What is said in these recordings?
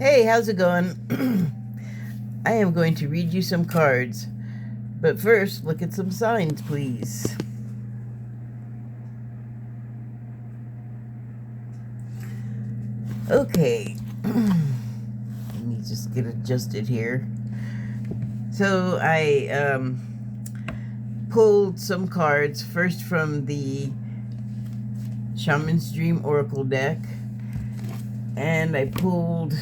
Hey, how's it going? I am going to read you some cards. But first, look at some signs, please. Okay. Let me just get adjusted here. So I pulled some cards, first from the Shaman's Dream Oracle deck. And I pulled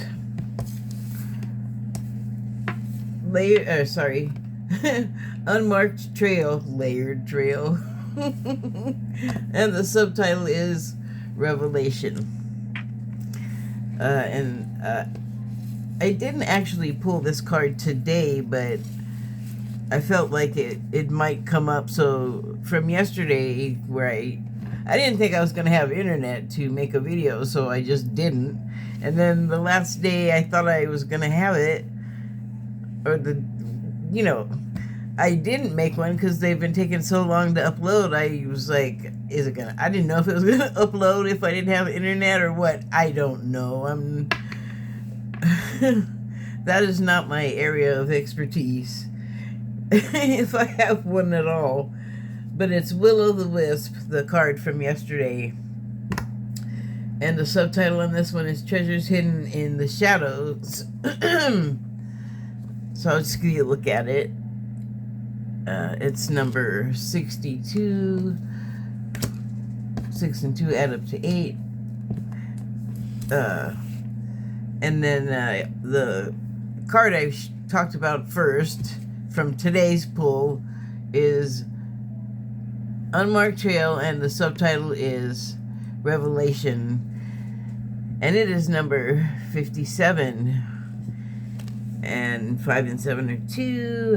Unmarked Trail, Layered Trail. And the subtitle is Revelation. I didn't actually pull this card today, but I felt like it might come up. So from yesterday, where I didn't think I was going to have internet to make a video, so I just didn't. And then the last day I thought I was going to have it, I didn't make one because they've been taking so long to upload. I was like, I didn't know if it was going to upload if I didn't have internet or what. I don't know. That is not my area of expertise, if I have one at all. But it's Will-O-the-Wisp, the card from yesterday. And the subtitle on this one is Treasures Hidden in the Shadows. So I'll just give you a look at it. It's number 62. 6 and 2 add up to 8. And then the card I talked about first from today's pull is Unmarked Trail, and the subtitle is Revelation. And it is number 57. And 5 and 7 are 2,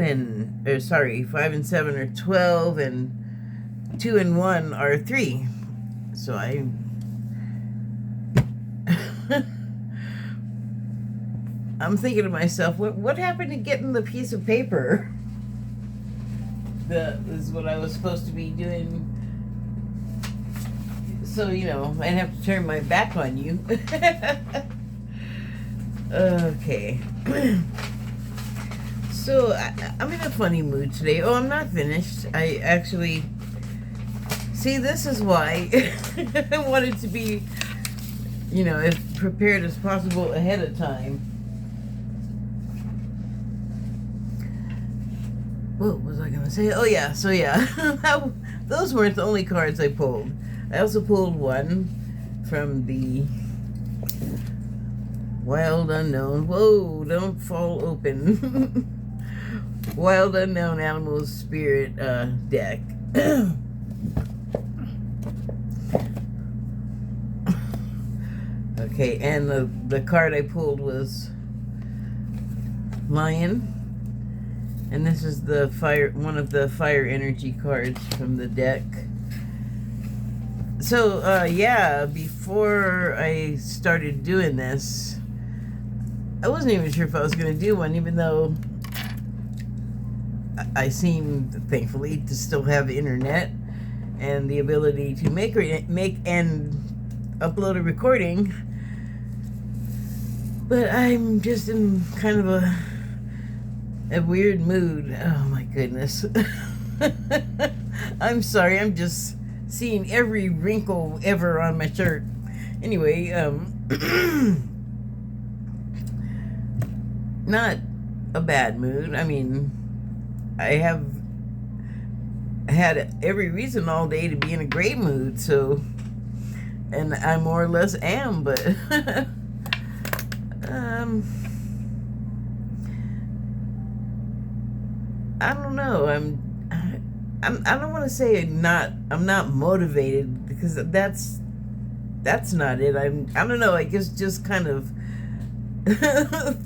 5 and 7 are 12, and 2 and 1 are 3. So I'm thinking to myself, what happened to getting the piece of paper? This is what I was supposed to be doing. So, I'd have to turn my back on you. Okay. So, I'm in a funny mood today. Oh, I'm not finished. I actually... See, this is why I wanted to be, as prepared as possible ahead of time. What was I going to say? Oh, yeah. So, yeah. Those weren't the only cards I pulled. I also pulled one from the Wild Unknown. Whoa, don't fall open. Wild Unknown Animal Spirit deck. Okay, and the card I pulled was Lion. And this is one of the fire energy cards from the deck. So, before I started doing this, I wasn't even sure if I was going to do one, even though I seem, thankfully, to still have internet and the ability to make and upload a recording. But I'm just in kind of a weird mood. Oh my goodness. I'm sorry, I'm just seeing every wrinkle ever on my shirt. Anyway, not a bad mood. I mean, I have had every reason all day to be in a great mood, so, and I more or less am, but I don't know. I don't want to say I'm not motivated, because that's not it. I don't know. I guess just kind of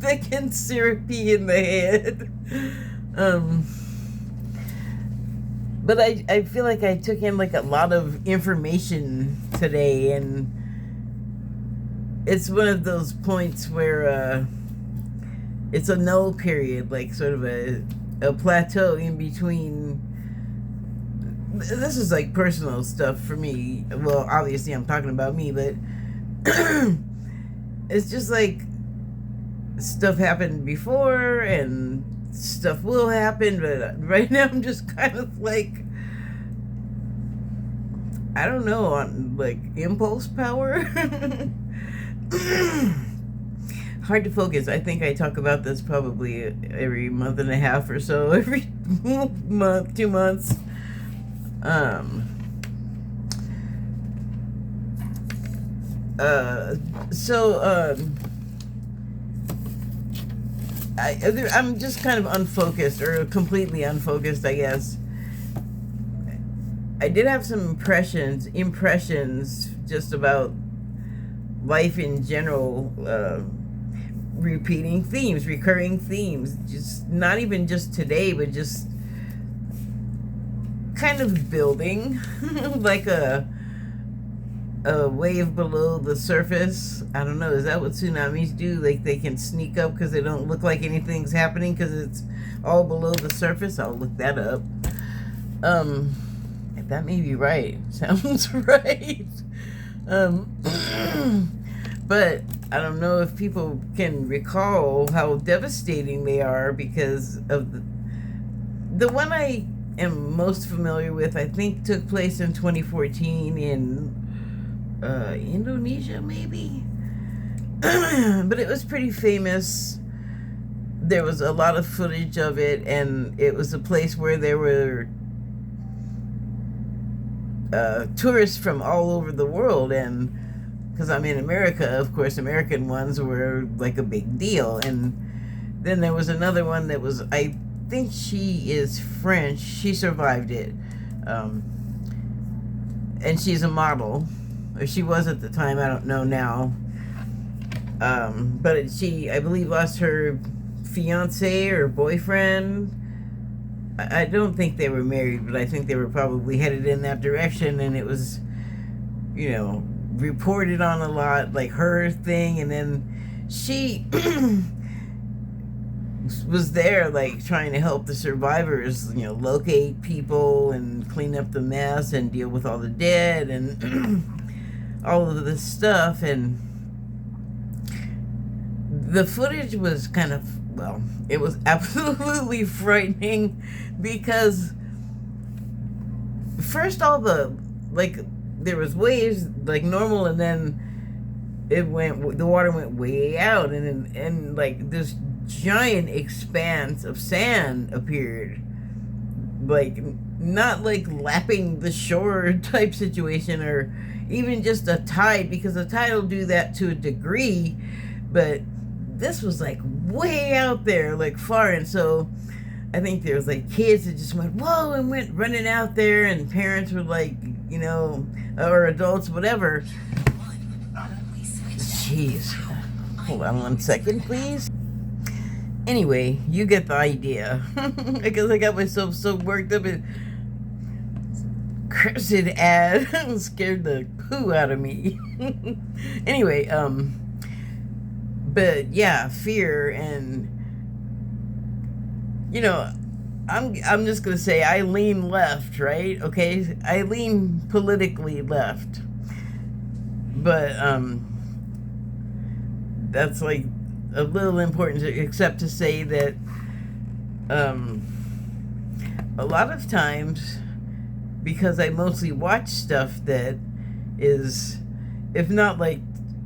thick and syrupy in the head. But I feel like I took in like a lot of information today, and it's one of those points where it's a null period, like sort of a plateau in between. This is like personal stuff for me. Well, obviously I'm talking about me, but it's just like stuff happened before and stuff will happen, but right now I'm just kind of like, I don't know, on like impulse power. Hard to focus. I think I talk about this probably every month and a half or so, every month, 2 months. Um, so I'm just kind of unfocused, or completely unfocused, I guess. I did have some impressions just about life in general, repeating themes, recurring themes, just not even just today, but just kind of building like a wave below the surface. I don't know, is that what tsunamis do? Like they can sneak up because they don't look like anything's happening because it's all below the surface? I'll look that up. That may be right. Sounds right. But I don't know if people can recall how devastating they are, because of the one I am most familiar with, I think took place in 2014 in Indonesia, maybe. But it was pretty famous. There was a lot of footage of it, and it was a place where there were tourists from all over the world, and because I'm in America, of course, American ones were like a big deal. And then there was another one that was, I think she is French. She survived it. And she's a model. Or she was at the time, I don't know now. But she, I believe, lost her fiance or boyfriend. I don't think they were married, but I think they were probably headed in that direction. And it was, you know, reported on a lot, like her thing. And then she was there, like, trying to help the survivors, you know, locate people and clean up the mess and deal with all the dead and all of this stuff. And the footage was kind of, well, it was absolutely frightening, because first all the, like, there was waves like normal, and then the water went way out, and like this giant expanse of sand appeared, like not like lapping the shore type situation, or even just a tide, because a tide will do that to a degree, but this was like way out there, like far. And so I think there was like kids that just went whoa and went running out there, and parents were like, you know, or adults, whatever. Jeez. Hold on 1 second, please. Anyway, you get the idea. Because I got myself so worked up, and cursed ad scared the poo out of me. Anyway, but yeah, fear. And you know, I'm just gonna say I lean left, right? Okay, I lean politically left, but that's like a little important, except to say that a lot of times, because I mostly watch stuff that is, if not like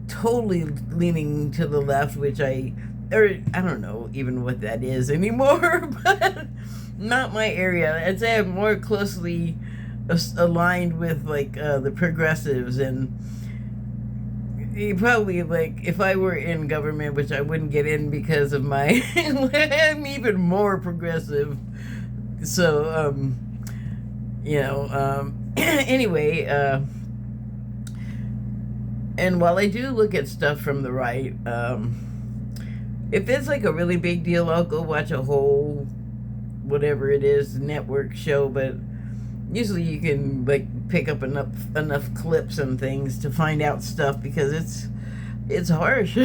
totally leaning to the left, which I don't know even what that is anymore, but not my area. I'd say I'm more closely aligned with like the progressives. And you probably, like, if I were in government, which I wouldn't get in because of my I'm even more progressive, so you know, anyway, and while I do look at stuff from the right, if it's like a really big deal, I'll go watch a whole whatever it is network show. But usually you can like pick up enough clips and things to find out stuff, because it's harsh.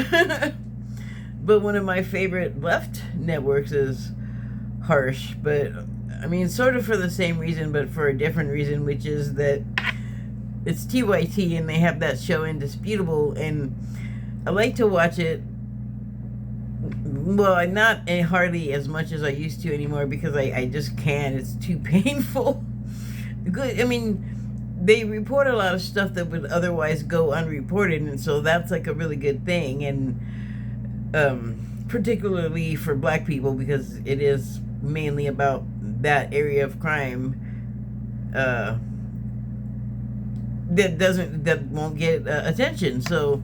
But one of my favorite left networks is harsh, but I mean sort of for the same reason, but for a different reason, which is that it's TYT, and they have that show Indisputable, and I like to watch it Well, not hardly as much as I used to anymore because I just can't. It's too painful. Good. I mean, they report a lot of stuff that would otherwise go unreported, and so that's like a really good thing. And particularly for black people, because it is mainly about that area of crime that won't get attention. So,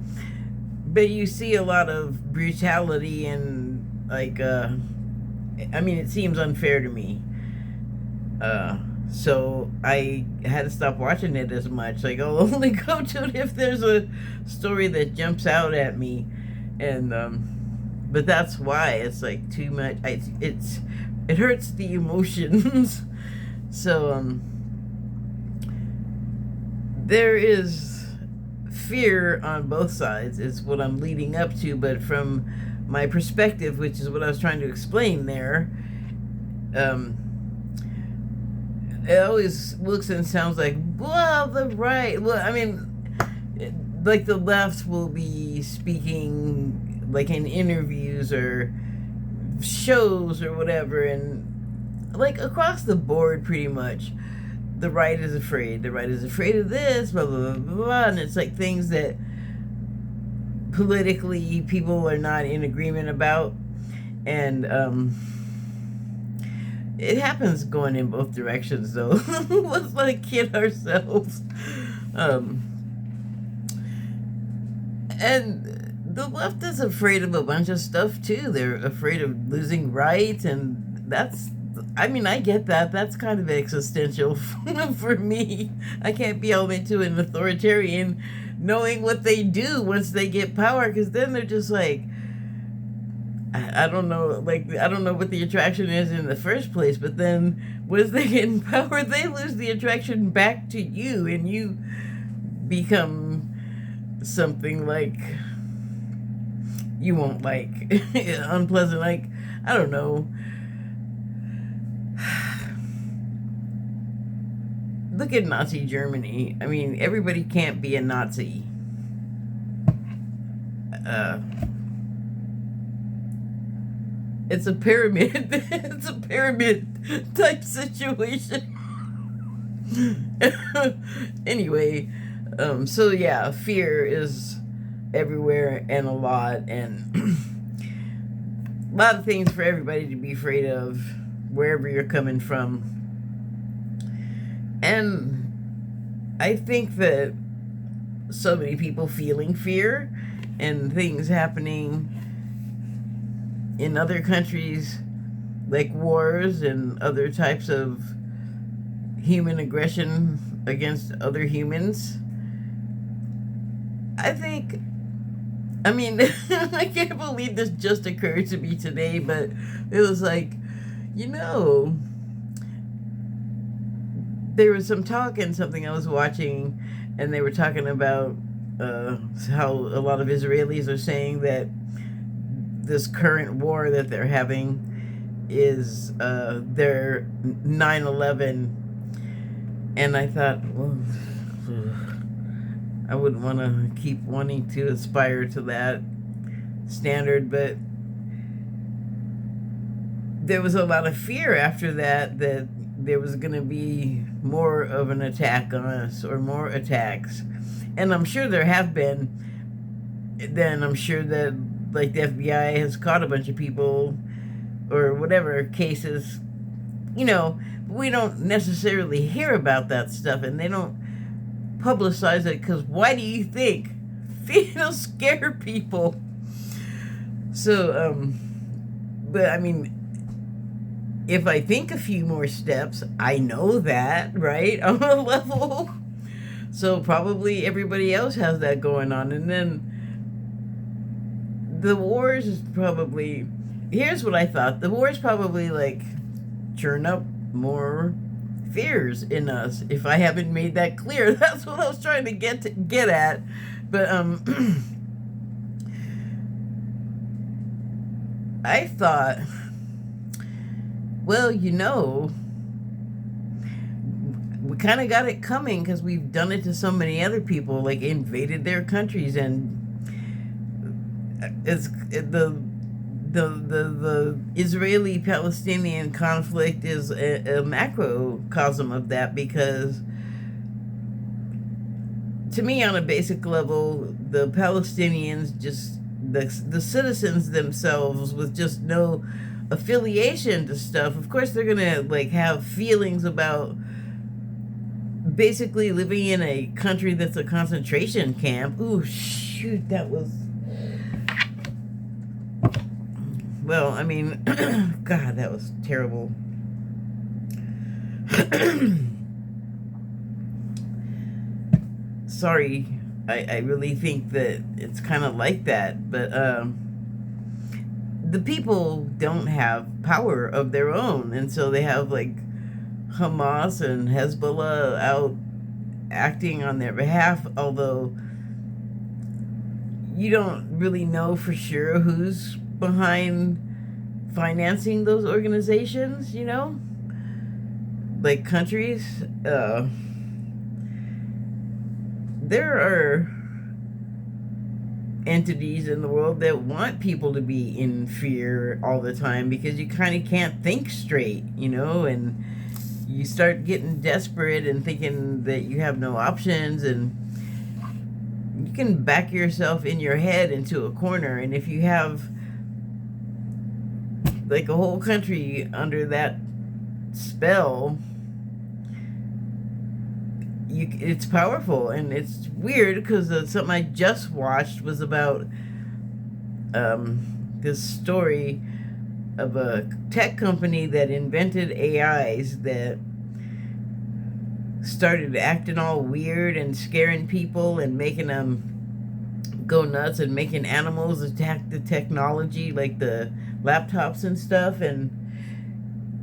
but you see a lot of brutality and like I mean, it seems unfair to me. So I had to stop watching it as much. Like, I'll only go to it if there's a story that jumps out at me, and but that's why it's like too much. It hurts the emotions. So there is fear on both sides. Is what I'm leading up to, but from my perspective, which is what I was trying to explain there. It always looks and sounds like, well, the right. Well, I mean, like the left will be speaking like in interviews or shows or whatever, and like across the board, pretty much, the right is afraid. The right is afraid of this, blah blah blah blah, blah. And it's like things that politically people are not in agreement about, and it happens going in both directions, though. Let's not kid ourselves. And the left is afraid of a bunch of stuff, too. They're afraid of losing rights, and that's... I mean, I get that. That's kind of existential for me. I can't be all into an authoritarian knowing what they do once they get power, because then they're just like... I don't know, like, I don't know what the attraction is in the first place, but then once they get in power, they lose the attraction back to you, and you become something like you won't like. Unpleasant, like, I don't know. Look at Nazi Germany. I mean, everybody can't be a Nazi. It's a pyramid. It's a pyramid type situation. Anyway, so yeah, fear is everywhere and a lot, and a lot of things for everybody to be afraid of wherever you're coming from. And I think that so many people feeling fear and things happening in other countries, like wars and other types of human aggression against other humans. I think, I mean, I can't believe this just occurred to me today, but it was like, you know, there was some talk in something I was watching, and they were talking about how a lot of Israelis are saying that this current war that they're having is their 9/11, and I thought, well, I wouldn't want to keep wanting to aspire to that standard, but there was a lot of fear after that there was going to be more of an attack on us, or more attacks, and I'm sure there have been. Then I'm sure that, like, the FBI has caught a bunch of people, or whatever cases, you know, we don't necessarily hear about that stuff, and they don't publicize it, because why do you think? It'll scare people. So, but I mean, if I think a few more steps, I know that, right, on a level. So probably everybody else has that going on, and then the wars is probably, here's what I thought, the wars probably like churn up more fears in us, if I haven't made that clear. That's what I was trying to get at. But I thought, well, you know, we kind of got it coming, because we've done it to so many other people, like invaded their countries, and the Israeli-Palestinian conflict is a macrocosm of that, because to me, on a basic level, the Palestinians, just the citizens themselves with just no affiliation to stuff, of course they're gonna like have feelings about basically living in a country that's a concentration camp. Ooh, shoot, that was... Well, I mean, God, that was terrible. Sorry, I really think that it's kind of like that, but the people don't have power of their own, and so they have like Hamas and Hezbollah out acting on their behalf, although you don't really know for sure who's behind financing those organizations, you know? Like countries. There are entities in the world that want people to be in fear all the time, because you kind of can't think straight, you know, and you start getting desperate and thinking that you have no options, and you can back yourself in your head into a corner. And if you have like a whole country under that spell, it's powerful. And it's weird because something I just watched was about this story of a tech company that invented AIs that started acting all weird and scaring people and making them go nuts, and making animals attack the technology, like the laptops and stuff. And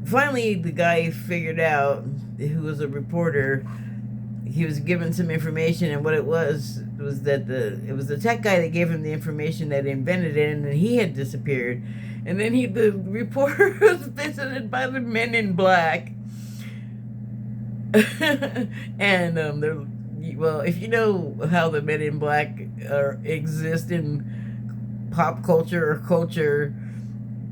finally the guy figured out, who was a reporter, he was given some information, and what it was that it was the tech guy that gave him the information that invented it, and then he had disappeared. And then the reporter was visited by the men in black. And well, if you know how the men in black exist in pop culture or culture,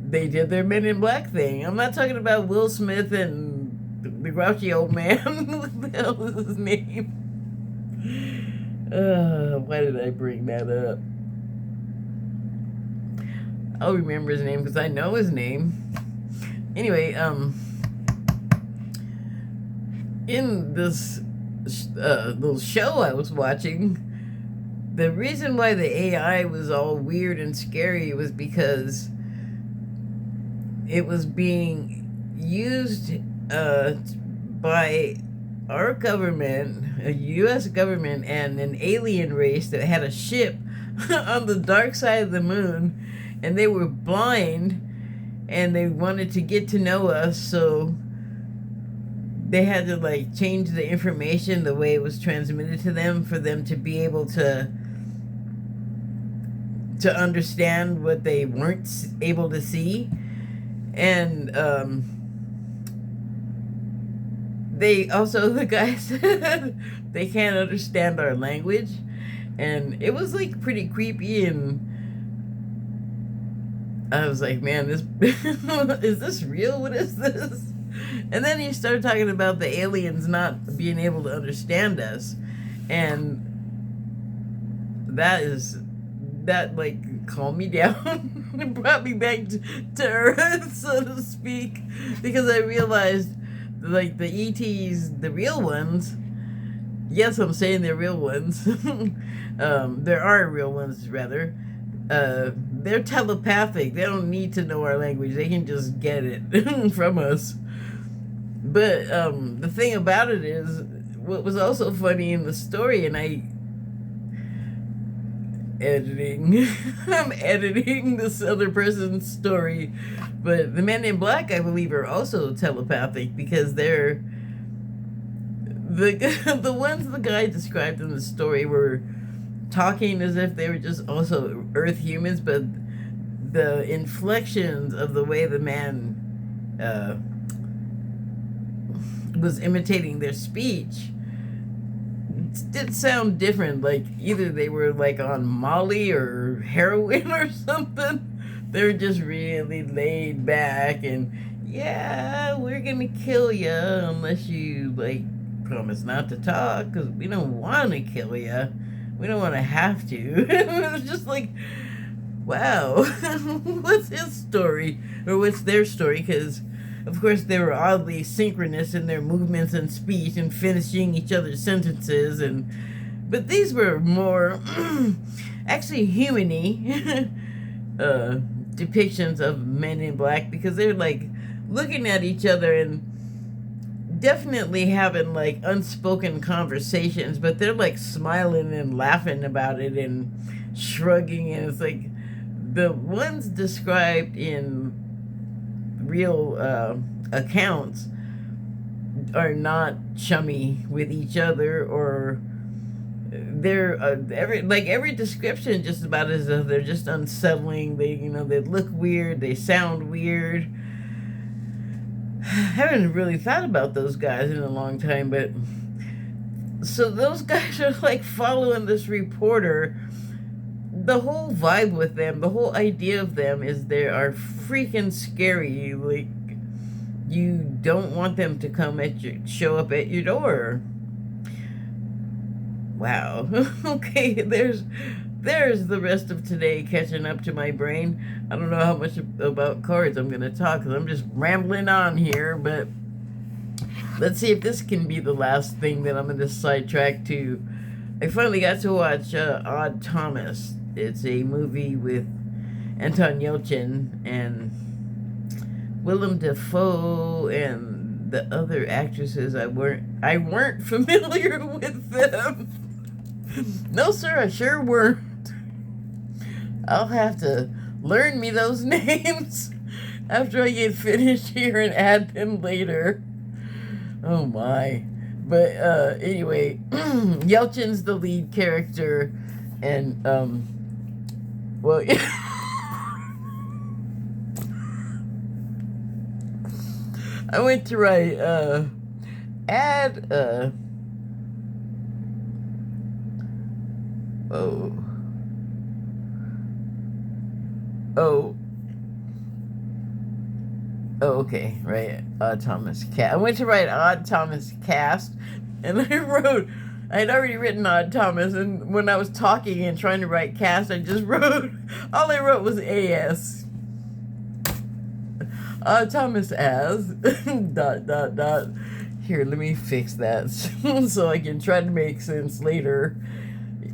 they did their men in black thing. I'm not talking about Will Smith and the grouchy old man. What the hell is his name? Why did I bring that up? I'll remember his name because I know his name. Anyway, in this little show I was watching, the reason why the AI was all weird and scary was because it was being used by our government, a U.S. government, and an alien race that had a ship on the dark side of the moon, and they were blind, and they wanted to get to know us, so they had to like change the information the way it was transmitted to them for them to be able to understand what they weren't able to see. And they also, the guy said they can't understand our language, and it was like pretty creepy. And I was like, man, this is this real? What is this? And then he started talking about the aliens not being able to understand us, and that like calmed me down and brought me back to earth, so to speak, because I realized like the ETs, the real ones, yes, I'm saying they're real ones, there are real ones rather, they're telepathic. They don't need to know our language. They can just get it from us. But the thing about it is, what was also funny in the story, and I'm editing this other person's story, but the men in black, I believe, are also telepathic, because they're the ones the guy described in the story were talking as if they were just also Earth humans, but the inflections of the way the man was imitating their speech did sound different. Like either they were like on Molly or heroin or something. They're just really laid back and, yeah, we're gonna kill you unless you, like, promise not to talk, because we don't want to kill you. We don't want to have to. It's just like, wow, what's his story? Or what's their story? Because, of course, they were oddly synchronous in their movements and speech and finishing each other's sentences. But these were more, actually, human-y depictions of men in black, because they're, like, looking at each other and definitely having, like, unspoken conversations, but they're, like, smiling and laughing about it and shrugging, and it's like the ones described in real accounts are not chummy with each other, or they're every description just about as if they're just unsettling. They they look weird, they sound weird. I haven't really thought about those guys in a long time, but so those guys are like following this reporter. The whole vibe with them, the whole idea of them is they are freaking scary. Like, you don't want them to show up at your door. Wow. Okay, there's the rest of today catching up to my brain. I don't know how much about cards I'm going to talk, because I'm just rambling on here, but let's see if this can be the last thing that I'm going to sidetrack to. I finally got to watch Odd Thomas. It's a movie with Anton Yelchin and Willem Dafoe and the other actresses. I weren't familiar with them. No, sir, I sure weren't. I'll have to learn me those names after I get finished here and add them later. Oh my. But anyway, Yelchin's the lead character, and well, I went to write add okay, right. Odd Thomas cast. I went to write Odd Thomas cast, and I had already written Odd Thomas, and when I was talking and trying to write cast, all I wrote was AS. Odd Thomas as dot dot dot. Here, let me fix that so I can try to make sense later.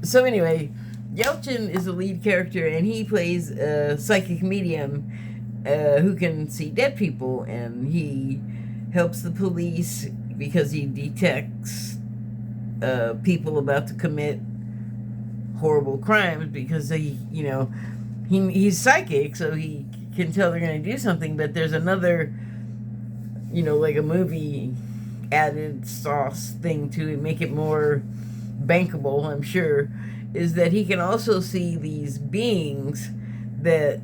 So anyway, Yelchin is the lead character, and he plays a psychic medium who can see dead people, and he helps the police because he detects people about to commit horrible crimes, because he's psychic, so he can tell they're going to do something. But there's another, like a movie added sauce thing to make it more bankable, I'm sure, is that he can also see these beings that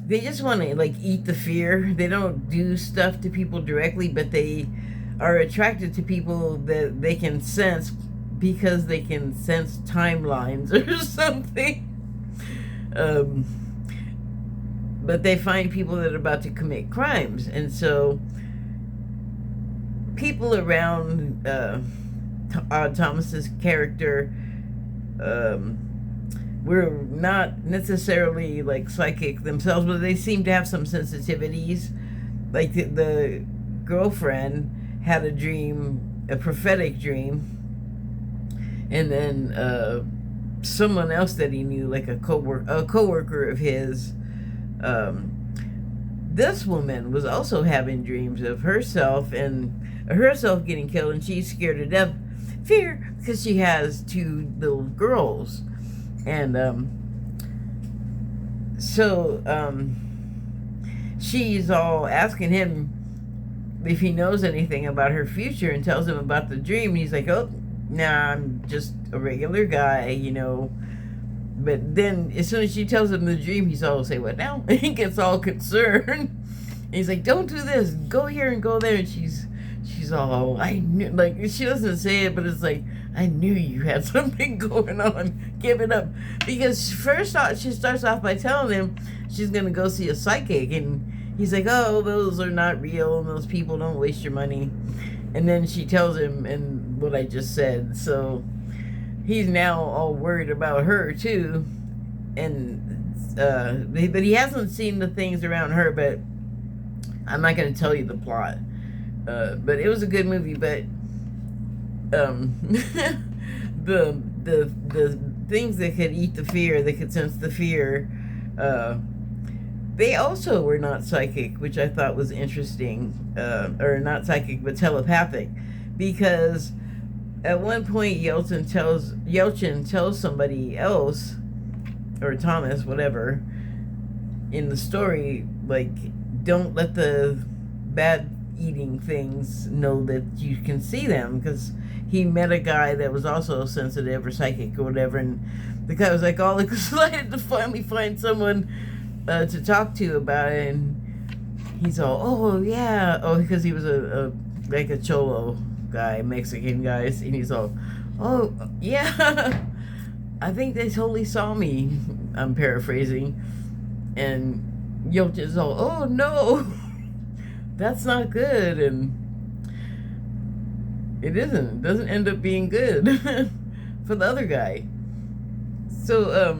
they just want to, like, eat the fear. They don't do stuff to people directly, but they are attracted to people that they can sense because they can sense timelines or something. But they find people that are about to commit crimes, and so people around Thomas's character were not necessarily like psychic themselves, but they seem to have some sensitivities. Like the girlfriend had a dream, a prophetic dream, and then someone else that he knew, like a coworker of his, this woman was also having dreams of herself getting killed, and she's scared to death. Fear, because she has 2 little girls. And she's all asking him if he knows anything about her future, and tells him about the dream. And he's like, oh, nah, I'm just a regular guy, But then as soon as she tells him the dream, he's all say, what now? And he gets all concerned. And he's like, don't do this, go here and go there. And she's all, I knew, like, she doesn't say it, but it's like, I knew you had something going on. Give it up. Because first off, she starts off by telling him she's going to go see a psychic. And he's like, oh, those are not real. And those people don't waste your money. And then she tells him and what I just said. So he's now all worried about her, too. And, but he hasn't seen the things around her. But I'm not going to tell you the plot. But it was a good movie. But the things that could eat the fear, that could sense the fear, they also were not psychic, which I thought was interesting, or not psychic but telepathic, because at one point Yelchin tells somebody else, or Thomas, whatever, in the story, like, don't let the bad eating things know that you can see them, because he met a guy that was also sensitive or psychic or whatever, and the guy was like all excited to finally find someone to talk to about it, and he's all, oh yeah, oh, because he was a like a cholo guy, Mexican guys, and he's all, oh yeah, I think they totally saw me. I'm paraphrasing, and Yelchin's all, oh no, that's not good, and it doesn't end up being good for the other guy. So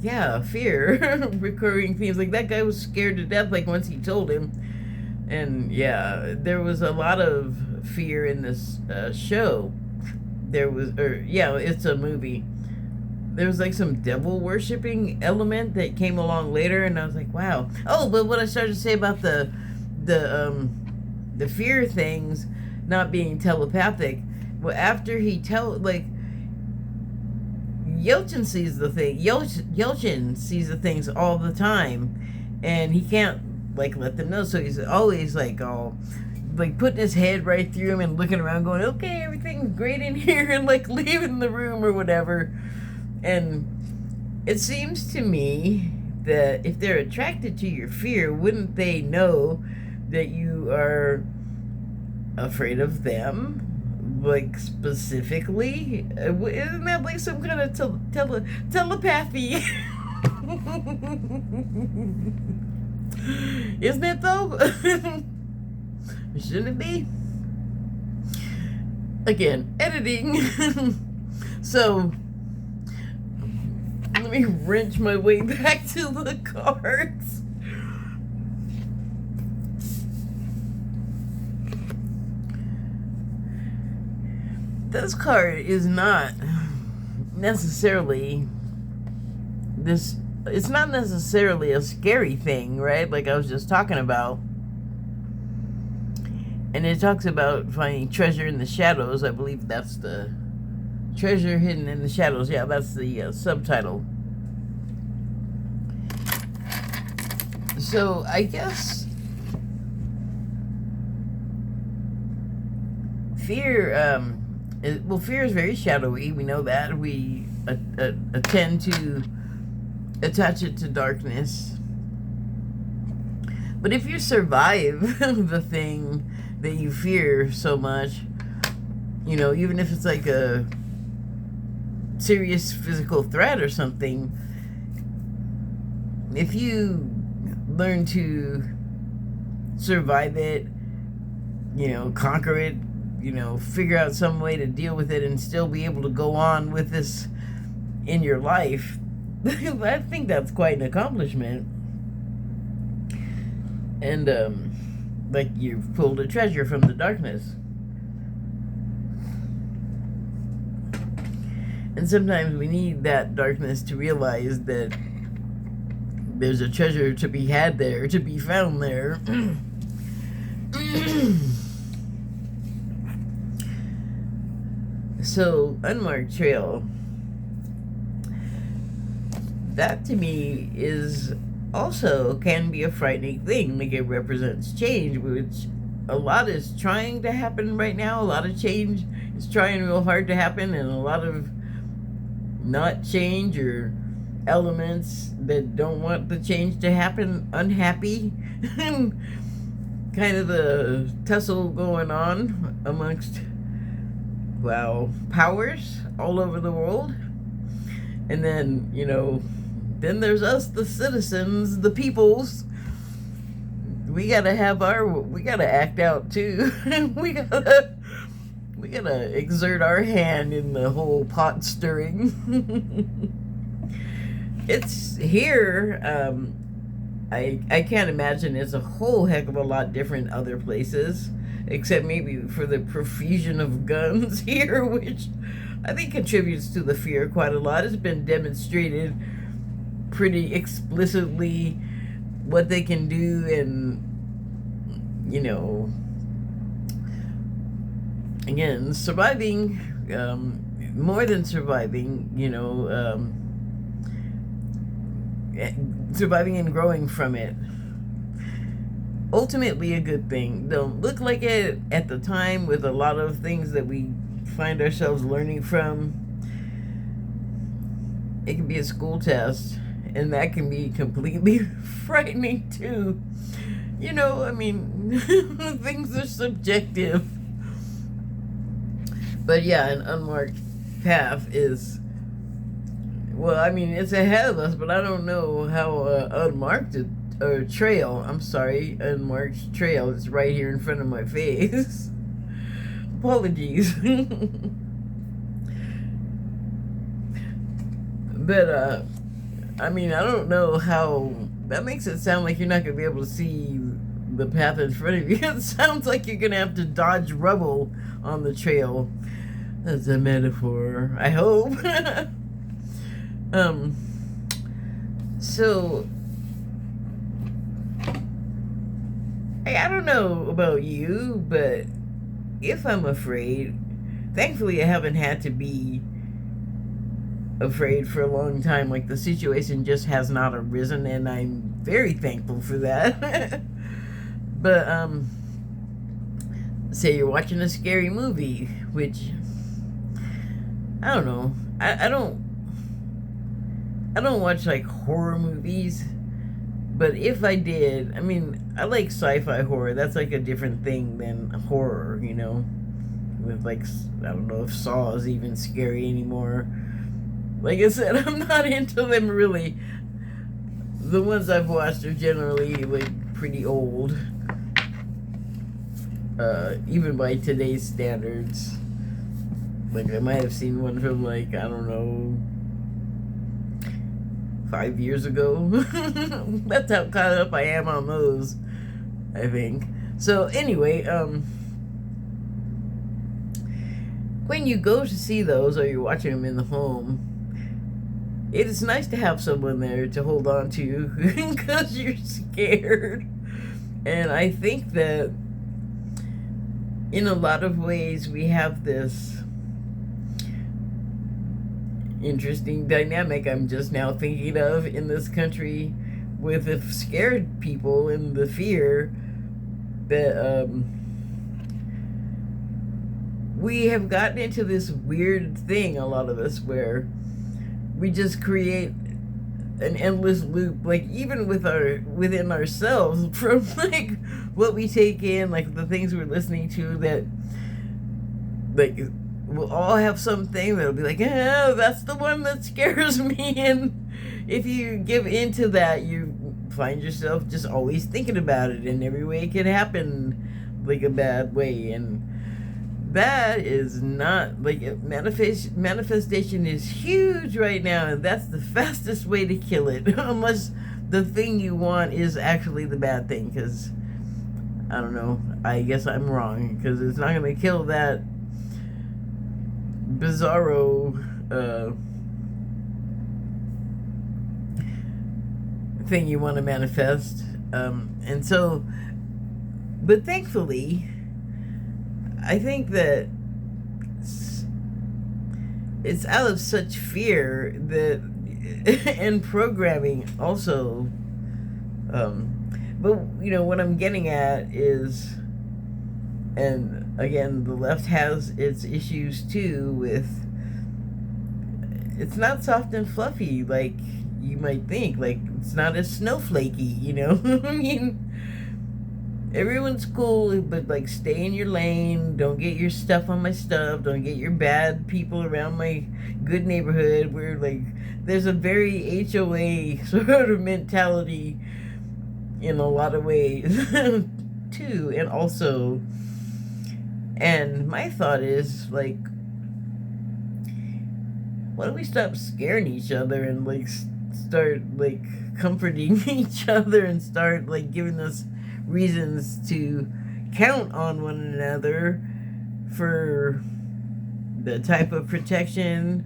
yeah, fear, recurring themes. Like, that guy was scared to death, like, once he told him. And yeah, there was a lot of fear in this show. There was, or yeah, it's a movie. There was like some devil worshipping element that came along later, and I was like, wow. Oh, but what I started to say about the fear things not being telepathic, well, after he Yelchin sees the thing. Yelchin sees the things all the time, and he can't like let them know. So he's always like all like putting his head right through him and looking around, going, "Okay, everything's great in here," and like leaving the room or whatever. And it seems to me that if they're attracted to your fear, wouldn't they know that you are afraid of them? Like, specifically? Isn't that like some kind of telepathy? Isn't it though? Shouldn't it be? Again, editing. So let me wrench my way back to the cards. This card is not necessarily this, it's not necessarily a scary thing, right? Like I was just talking about. And it talks about finding treasure in the shadows. I believe that's the treasure hidden in the shadows. Yeah, that's the subtitle. So I guess fear, fear is very shadowy. We know that. We tend to attach it to darkness. But if you survive the thing that you fear so much, you know, even if it's like a serious physical threat or something, if you learn to survive it, you know, conquer it, you know, figure out some way to deal with it and still be able to go on with this in your life, I think that's quite an accomplishment. And like you've pulled a treasure from the darkness. And sometimes we need that darkness to realize that there's a treasure to be had there, to be found there. So, unmarked trail, that to me is also can be a frightening thing. Like, it represents change, which a lot is trying to happen right now. A lot of change is trying real hard to happen, and a lot of not change or elements that don't want the change to happen, unhappy. Kind of the tussle going on amongst well, powers all over the world. And then, then there's us, the citizens, the peoples. We gotta act out too. we gotta exert our hand in the whole pot stirring. It's here. I can't imagine it's a whole heck of a lot different other places, except maybe for the profusion of guns here, which I think contributes to the fear quite a lot. It's been demonstrated pretty explicitly what they can do, and again, surviving, more than surviving, surviving and growing from it. Ultimately a good thing. Don't look like it at the time with a lot of things that we find ourselves learning from. It can be a school test, and that can be completely frightening too. Things are subjective. But yeah, an unmarked path is, it's ahead of us, but I don't know how unmarked unmarked trail is right here in front of my face. Apologies. But, I don't know how, that makes it sound like you're not going to be able to see the path in front of you. It sounds like you're going to have to dodge rubble on the trail. That's a metaphor, I hope. So, I don't know about you, but if I'm afraid, thankfully I haven't had to be afraid for a long time. Like, the situation just has not arisen, and I'm very thankful for that. But, say you're watching a scary movie, which, I don't know, I don't watch, like, horror movies, but if I did, I like sci-fi horror. That's, like, a different thing than horror, with, like, I don't know if Saw is even scary anymore. Like I said, I'm not into them really. The ones I've watched are generally, like, pretty old, even by today's standards. Like, I might have seen one from, like, I don't know, 5 years ago. That's how caught up I am on those, I think. So anyway, when you go to see those, or you're watching them in the home, it is nice to have someone there to hold on to because you're scared. And I think that in a lot of ways we have this interesting dynamic I'm just now thinking of in this country with the scared people and the fear that we have gotten into this weird thing, a lot of us, where we just create an endless loop, like, even within ourselves, from, like, what we take in, like, the things we're listening to, that, like, we'll all have something that'll be like, yeah, that's the one that scares me. And if you give into that, you find yourself just always thinking about it in every way it could happen, like a bad way. And that is not, like, manifestation is huge right now, and that's the fastest way to kill it. Unless the thing you want is actually the bad thing, because I don't know, I guess I'm wrong, because it's not going to kill that bizarro thing you want to manifest. And so, but thankfully, I think that it's out of such fear that, and programming also, but what I'm getting at is, and again, the left has its issues too with, it's not soft and fluffy like you might think. Like, it's not as snowflakey, I mean, everyone's cool, but like stay in your lane. Don't get your stuff on my stuff. Don't get your bad people around my good neighborhood. Where like there's a very HOA sort of mentality in a lot of ways too. And also, and my thought is like, why don't we stop scaring each other and like start like comforting each other and start like giving us reasons to count on one another for the type of protection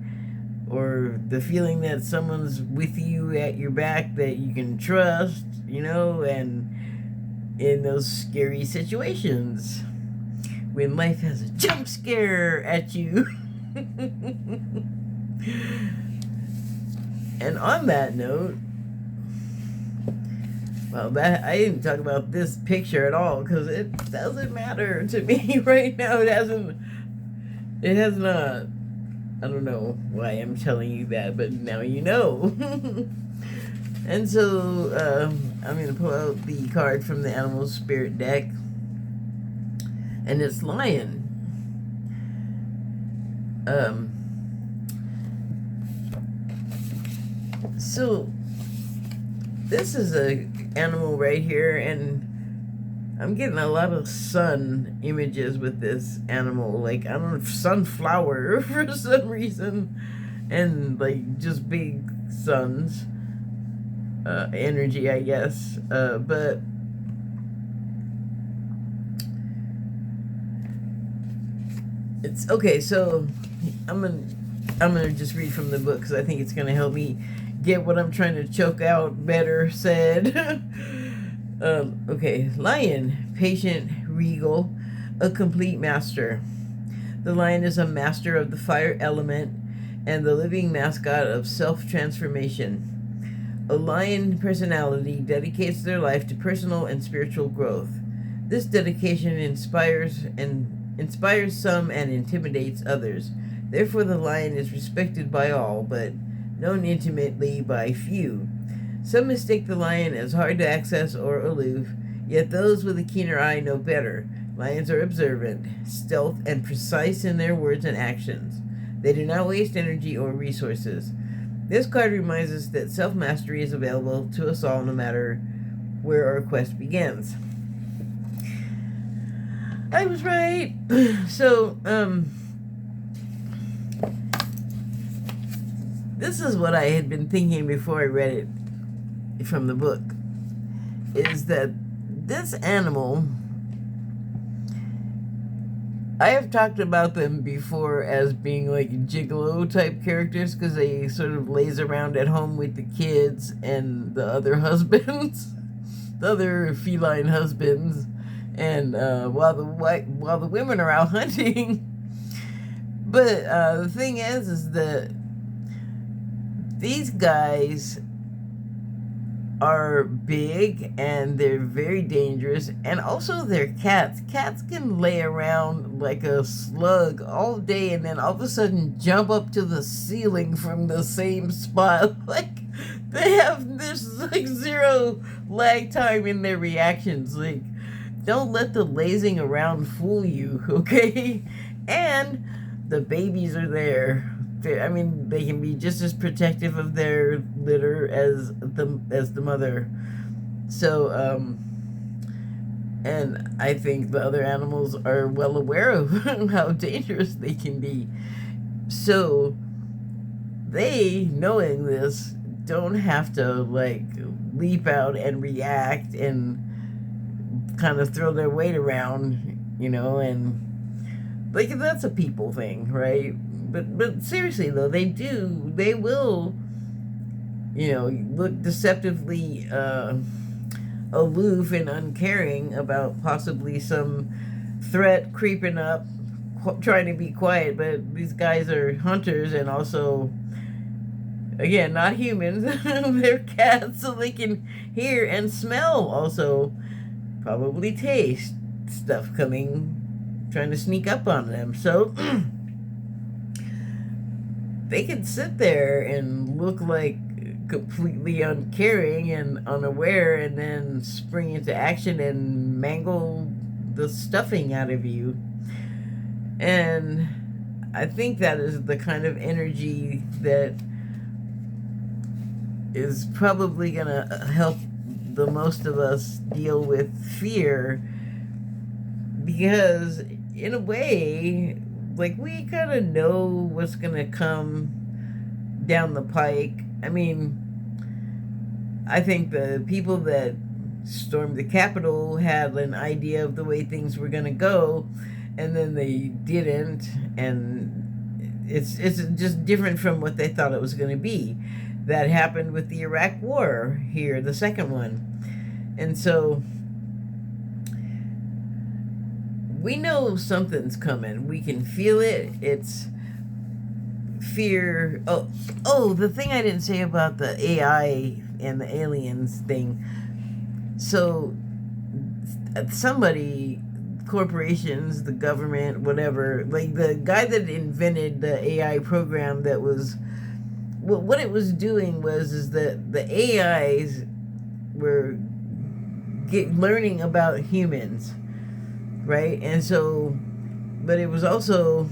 or the feeling that someone's with you at your back that you can trust, and in those scary situations when life has a jump scare at you. And on that note, well, that I didn't talk about this picture at all because it doesn't matter to me right now. It has not. I don't know why I'm telling you that, but now you know. And so I'm going to pull out the card from the Animal Spirit deck, and it's Lion. So this is a animal right here, and I'm getting a lot of sun images with this animal. Like, I don't know, sunflower for some reason, and like just big suns energy, I guess. But it's okay. So I'm gonna just read from the book because I think it's gonna help me get what I'm trying to choke out better said. Okay, lion, patient, regal, a complete master. The lion is a master of the fire element and the living mascot of self-transformation. A lion personality dedicates their life to personal and spiritual growth. This dedication inspires some and intimidates others. Therefore, the lion is respected by all, but known intimately by few. Some mistake the lion as hard to access or aloof, yet those with a keener eye know better. Lions are observant, stealth, and precise in their words and actions. They do not waste energy or resources. This card reminds us that self-mastery is available to us all no matter where our quest begins. I was right. So, this is what I had been thinking before I read it from the book, is that this animal, I have talked about them before as being like gigolo type characters because they sort of laze around at home with the kids and the other husbands, the other feline husbands, and while the women are out hunting. But the thing is that these guys are big and they're very dangerous, and also they're cats. Cats can lay around like a slug all day and then all of a sudden jump up to the ceiling from the same spot. Like, there's like zero lag time in their reactions. Like, don't let the lazing around fool you, okay? And the babies are there. I mean, they can be just as protective of their litter as the mother. So, and I think the other animals are well aware of how dangerous they can be. So, they, knowing this, don't have to, like, leap out and react and kind of throw their weight around, and, like, that's a people thing, right? But seriously though, they will, look deceptively aloof and uncaring about possibly some threat creeping up, trying to be quiet. But these guys are hunters and also, again, not humans. They're cats, so they can hear and smell. Also, probably taste stuff coming, trying to sneak up on them. So. They could sit there and look like completely uncaring and unaware, and then spring into action and mangle the stuffing out of you. And I think that is the kind of energy that is probably going to help the most of us deal with fear, because in a way, like, we kind of know what's going to come down the pike. I mean, I think the people that stormed the Capitol had an idea of the way things were going to go, and then they didn't, and it's just different from what they thought it was going to be. That happened with the Iraq War here, the second one. And so we know something's coming. We can feel it. It's fear. Oh, the thing I didn't say about the AI and the aliens thing. So somebody, corporations, the government, whatever, like the guy that invented the AI program that was, well, what it was doing is that the AIs were learning about humans, right? And so, but it was also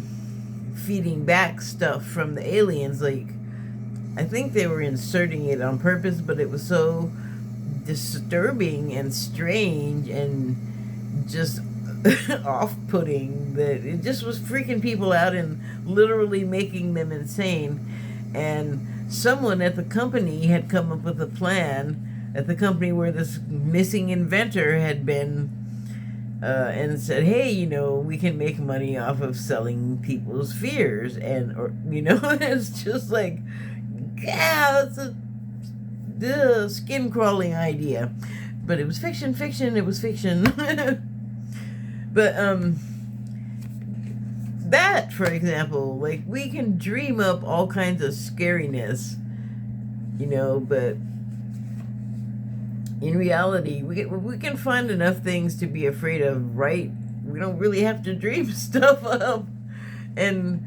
feeding back stuff from the aliens. Like, I think they were inserting it on purpose, but it was so disturbing and strange and just off-putting that it just was freaking people out and literally making them insane. And someone at the company had come up with a plan at the company where this missing inventor had been, and said, hey, you know, we can make money off of selling people's fears. And, or, you know, it's just like, yeah, it's a skin-crawling idea. But it was fiction, it was fiction. But, that, for example, like, we can dream up all kinds of scariness, you know, but in reality, we can find enough things to be afraid of, right? We don't really have to dream stuff up. And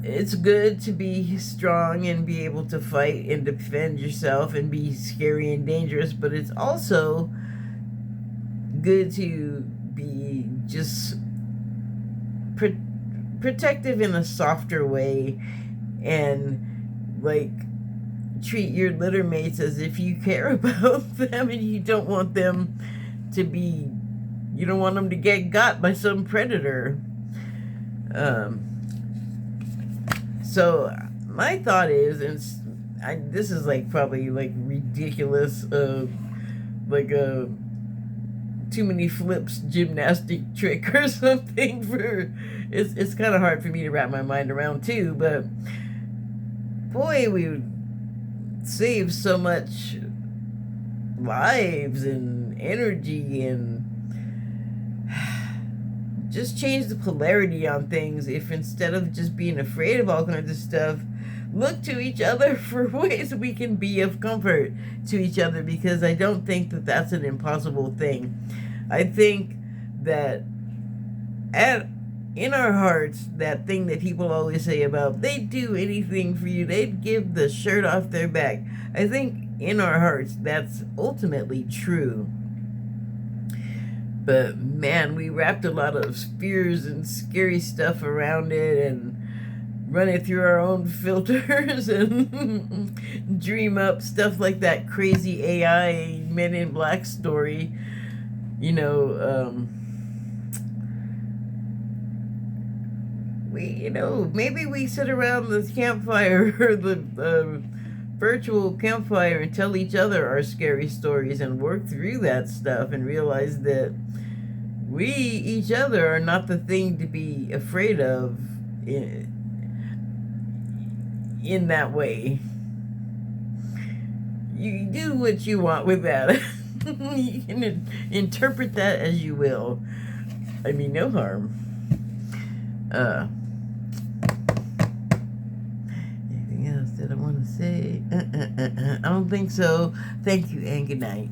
it's good to be strong and be able to fight and defend yourself and be scary and dangerous, but it's also good to be just protective in a softer way, and like treat your litter mates as if you care about them and you don't want them to get got by some predator. So my thought is, and this is like probably like ridiculous, like a too many flips gymnastic trick or something. For it's kind of hard for me to wrap my mind around too, but boy, we would save so much lives and energy and just change the polarity on things if, instead of just being afraid of all kinds of stuff, look to each other for ways we can be of comfort to each other, because I don't think that that's an impossible thing. I think that in our hearts, that thing that people always say about they'd do anything for you, they'd give the shirt off their back, I think in our hearts that's ultimately true. But man, we wrapped a lot of fears and scary stuff around it and run it through our own filters and dream up stuff like that crazy AI Men in Black story. You know, maybe we sit around the campfire or the virtual campfire and tell each other our scary stories and work through that stuff and realize that we, each other, are not the thing to be afraid of in that way. You do what you want with that. You can interpret that as you will. I mean, no harm. Anything else that I want to say? I don't think so. Thank you and good night.